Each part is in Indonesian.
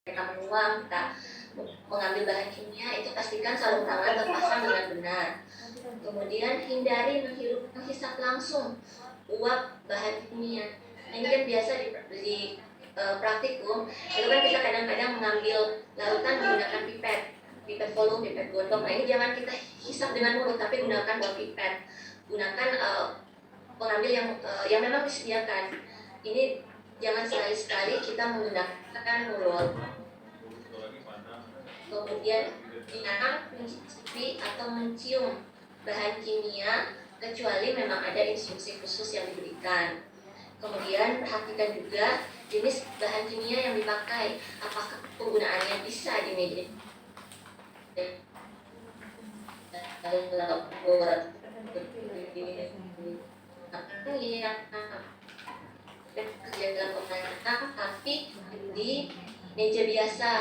kita menguang, kita mengambil bahan kimia, itu pastikan sarung tangan terpasang dengan benar. Kemudian hindari menghisap langsung uap bahan kimia. Ini kan biasa di praktikum, itu kan kita kadang-kadang mengambil larutan menggunakan pipet volume, pipet gondok. Nah ini jangan kita hisap dengan mulut, tapi gunakan buah pipet. Gunakan pengambil yang memang disediakan. Ini jangan sekali-sekali kita menggunakan mulut. Kemudian jangan mencicipi atau mencium bahan kimia kecuali memang ada instruksi khusus yang diberikan. Kemudian perhatikan juga jenis bahan kimia yang dipakai, apakah penggunaannya bisa di media kerja dalam pemerintahan, tapi di meja biasa.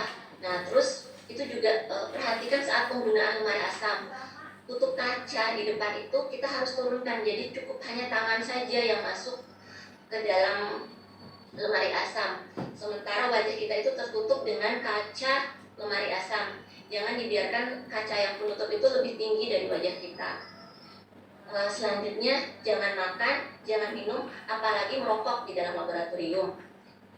Nah terus itu juga perhatikan saat penggunaan lemari asam, tutup kaca di depan itu kita harus turunkan, jadi cukup hanya tangan saja yang masuk ke dalam lemari asam, sementara wajah kita itu tertutup dengan kaca lemari asam. Jangan dibiarkan kaca yang penutup itu lebih tinggi dari wajah kita. Selanjutnya jangan makan, jangan minum, apalagi merokok di dalam laboratorium.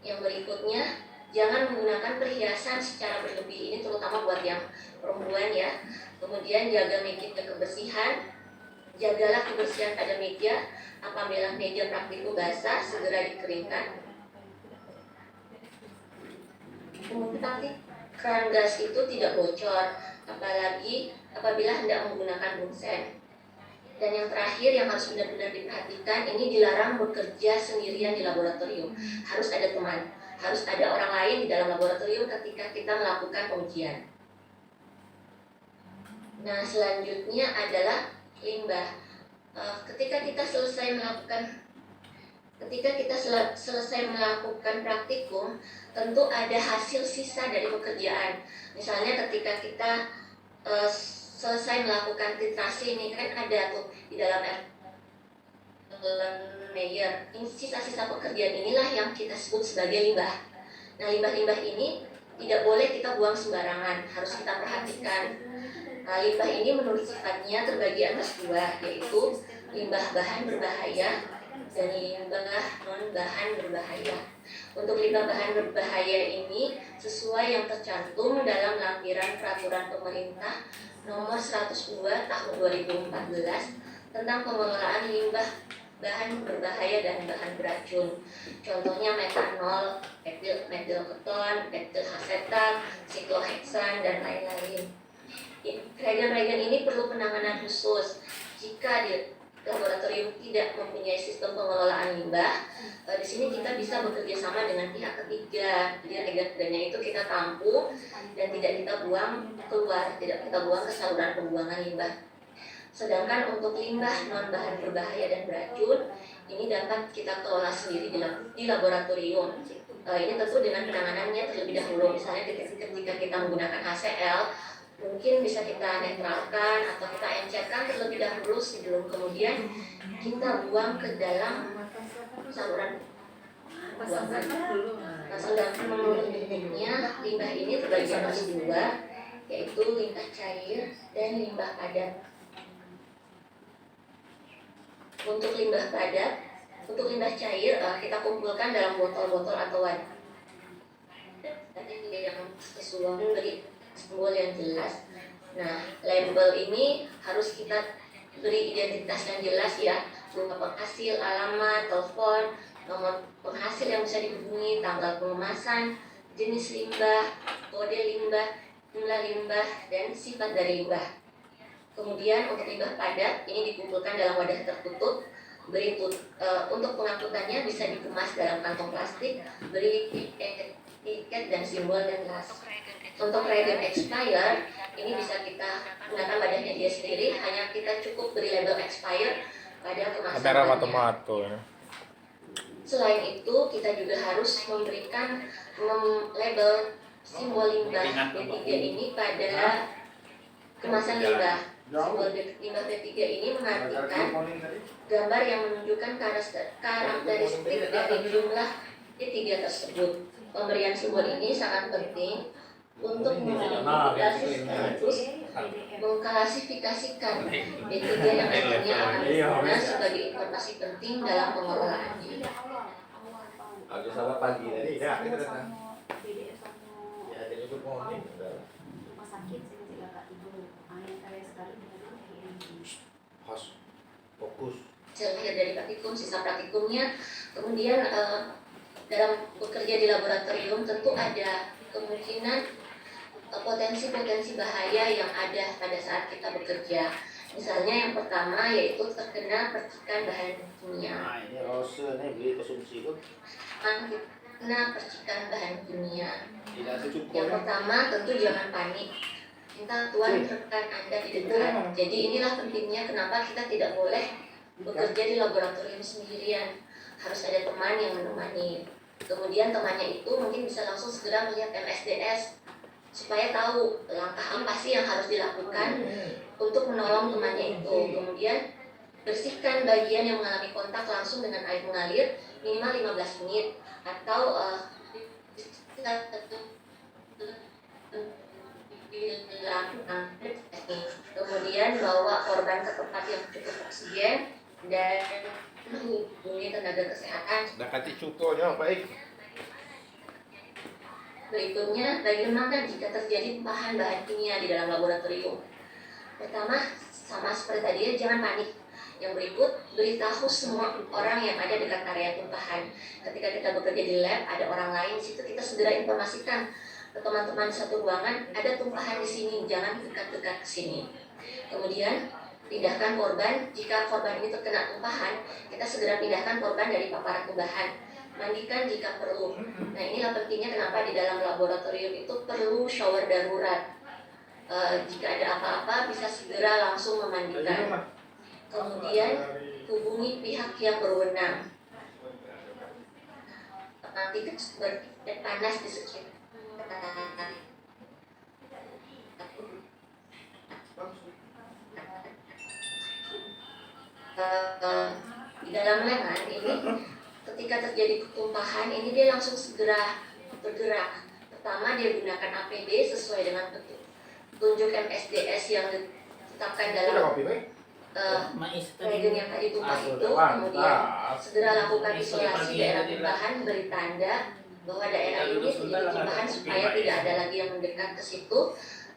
Yang berikutnya, jangan menggunakan perhiasan secara berlebih, ini terutama buat yang perempuan ya. Kemudian jaga meja kebersihan, jagalah kebersihan pada meja. Apabila meja praktikum basah, segera dikeringkan. Kemudian pastikan gas itu tidak bocor, apalagi apabila hendak menggunakan bunsen. Dan yang terakhir yang harus benar-benar diperhatikan, ini dilarang bekerja sendirian di laboratorium. Harus ada teman, harus ada orang lain di dalam laboratorium ketika kita melakukan pengujian. Nah, selanjutnya adalah limbah. Ketika kita selesai melakukan praktikum, tentu ada hasil sisa dari pekerjaan. Misalnya ketika kita selesai melakukan titrasi, ini kan ada tuh di dalam layer. Sisa-sisa pekerjaan inilah yang kita sebut sebagai limbah. Nah, limbah-limbah ini tidak boleh kita buang sembarangan, harus kita perhatikan. Nah, limbah ini menurut sifatnya terbagi atas dua, yaitu limbah bahan berbahaya dan limbah non-bahan berbahaya. Untuk limbah bahan berbahaya ini sesuai yang tercantum dalam lampiran peraturan pemerintah nomor 102 tahun 2014 tentang pengelolaan limbah bahan berbahaya dan bahan beracun. Contohnya metanol, metil keton, metil asetat, sikloheksan, dan lain-lain. Reagen-reagen ini perlu penanganan khusus. Jika di laboratorium tidak mempunyai sistem pengelolaan limbah, di sini kita bisa bekerja sama dengan pihak ketiga. Jadi reagen-reagennya itu kita tampung dan tidak kita buang keluar, tidak kita buang ke saluran pembuangan limbah. Sedangkan untuk limbah non bahan berbahaya dan beracun, ini dapat kita kelola sendiri di laboratorium. Ini tentu dengan penanganannya terlebih dahulu. Misalnya ketika kita menggunakan HCl, mungkin bisa kita netralkan atau kita encerkan terlebih dahulu sebelum kemudian kita buang ke dalam saluran buangan. Nah, sedangkan menurut bentuknya limbah ini terbagi atas dua, yaitu limbah cair dan limbah padat. Untuk limbah padat, untuk limbah cair kita kumpulkan dalam botol-botol atau wadah yang sesuai beri simbol yang jelas. Nah, label ini harus kita beri identitas yang jelas ya, berupa penghasil, alamat, telepon, nomor penghasil yang bisa dihubungi, tanggal pengemasan, jenis limbah, kode limbah, jumlah limbah, dan sifat dari limbah. Kemudian untuk limbah padat ini dikumpulkan dalam wadah tertutup. Untuk pengangkutannya bisa dikemas dalam kantong plastik, beri tiket dan simbol dan las. Untuk reagen expired ini bisa kita gunakan wadahnya dia sendiri, hanya kita cukup beri label expired pada kemasan. Selain itu kita juga harus memberikan label simbol limbah B3 ini pada kemasan limbah. Simbol limbah B3 ini mengartikan gambar yang menunjukkan karakteristik dari jumlah B3 tersebut. pemberian simbol ini sangat penting untuk mengidentifikasi sekaligus mengklasifikasikan B3 yang nantinya akan berguna sebagai informasi penting dalam pengelolaannya. Ada salah pagi tadi, ya, kita datang. Ya, jadi itu mau rumah sakit saya masih agak tidur. Yang kayak sekarang Host, fokus. Hasil akhir dari praktikum, sisa praktikumnya, kemudian dalam bekerja di laboratorium tentu ada kemungkinan potensi-potensi bahaya yang ada pada saat kita bekerja. Misalnya yang pertama yaitu terkena percikan bahan kimia. Nah, ini rose nih beli konsumsi tuh. Terkena percikan bahan kimia. Tidak secukup. Yang pertama tentu jangan panik. Minta Tuhan rekan Anda di dekat. Jadi inilah pentingnya kenapa kita tidak boleh bekerja di laboratorium sendirian. Harus ada teman yang menemani. Kemudian temannya itu mungkin bisa langsung segera melihat MSDS supaya tahu langkah apa sih yang harus dilakukan untuk menolong temannya itu. Kemudian bersihkan bagian yang mengalami kontak langsung dengan air mengalir minimal 15 menit atau kemudian bawa korban ke tempat yang cukup oksigen dan menghubungi tenaga kesehatan. Dah kasih cukup baik. Berikutnya, bagaimana jika terjadi tumpahan bahan kimia di dalam laboratorium? Pertama, sama seperti tadi ya, jangan panik. Yang berikut, beritahu semua orang yang ada dekat area tumpahan. Ketika kita bekerja di lab, ada orang lain di situ, kita segera informasikan ke teman-teman di satu ruangan, ada tumpahan di sini, jangan dekat-dekat ke sini. Kemudian, pindahkan korban. Jika korban ini terkena tumpahan, kita segera pindahkan korban dari paparan tumpahan. Mandikan jika perlu. Nah, inilah pentingnya kenapa di dalam laboratorium itu perlu shower darurat. Jika ada apa-apa bisa segera langsung memandikan. Kemudian hubungi pihak yang berwenang. Nanti panas di sekitar. Di dalam lengan ini ketika terjadi ketumpahan ini dia langsung segera bergerak. Pertama dia gunakan APD sesuai dengan petunjuk MSDS yang ditetapkan dalam regen yang tadi tumpah itu. Kemudian segera lakukan isolasi daerah tumpahan, beri tanda bahwa daerah ini tidak tumpahan supaya tidak ada lagi yang mendekat ke situ.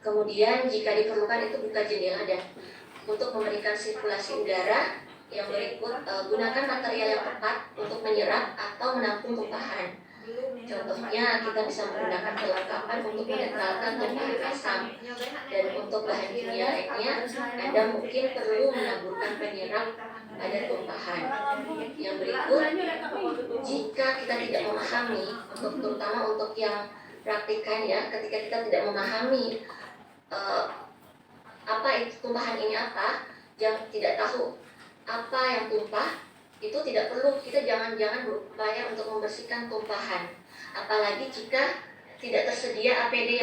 Kemudian jika diperlukan itu buka jendela dan untuk memberikan sirkulasi udara. Yang berikut, gunakan material yang tepat untuk menyerap atau menampung tumpahan. Contohnya, kita bisa menggunakan perlengkapan untuk menetralkan tumpahan asam. Dan untuk bahan kimia lainnya, Anda mungkin perlu menaburkan penyerap pada tumpahan. Yang berikut, jika kita tidak memahami, terutama untuk yang praktikan ya, ketika kita tidak memahami apa itu tumpahan ini apa, yang tidak tahu apa yang tumpah, itu tidak perlu, kita jangan berupaya untuk membersihkan tumpahan, apalagi jika tidak tersedia APD yang